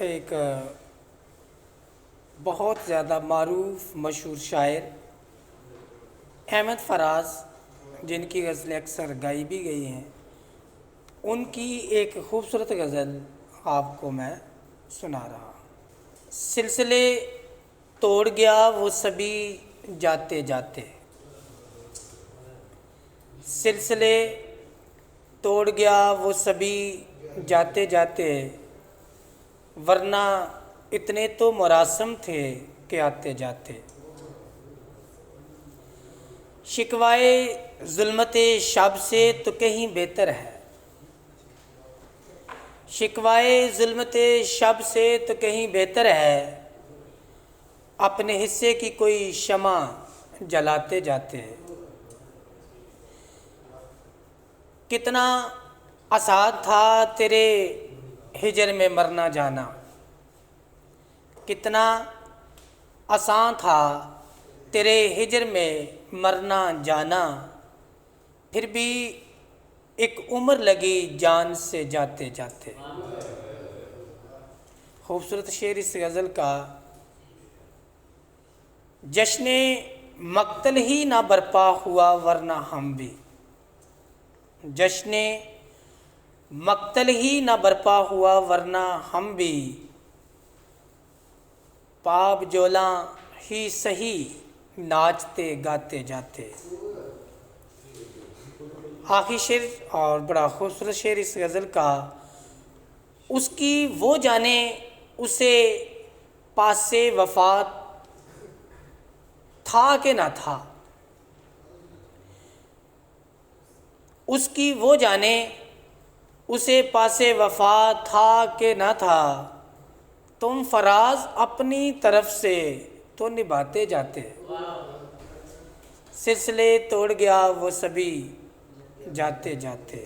ایک بہت زیادہ معروف مشہور شاعر احمد فراز، جن کی غزلیں اکثر گائی بھی گئی ہیں، ان کی ایک خوبصورت غزل آپ کو میں سنا رہا ہوں۔ سلسلے توڑ گیا وہ سبھی جاتے جاتے، سلسلے توڑ گیا وہ سبھی جاتے جاتے، ورنہ اتنے تو مراسم تھے کہ آتے جاتے۔ شکوائے ظلمت شب سے تو کہیں بہتر ہے، شکوائے ظلمت شب سے تو کہیں بہتر ہے، اپنے حصے کی کوئی شمع جلاتے جاتے۔ کتنا آسان تھا تیرے ہجر میں مرنا جانا، کتنا آسان تھا تیرے ہجر میں مرنا جانا، پھر بھی ایک عمر لگی جان سے جاتے جاتے۔ خوبصورت شعر اس غزل کا، جشن مقتل ہی نہ برپا ہوا ورنہ ہم بھی، جشن مقتل ہی نہ برپا ہوا ورنہ ہم بھی، پاب جولاں ہی سہی ناچتے گاتے جاتے۔ آخری شعر اور بڑا خوبصورت شعر اس غزل کا، اس کی وہ جانے اسے پاس وفات تھا کہ نہ تھا، اس کی وہ جانے اسے پاس وفات تھا کہ نہ تھا، تم فراز اپنی طرف سے تو نبھاتے جاتے۔ سلسلے توڑ گیا وہ سبھی جاتے جاتے۔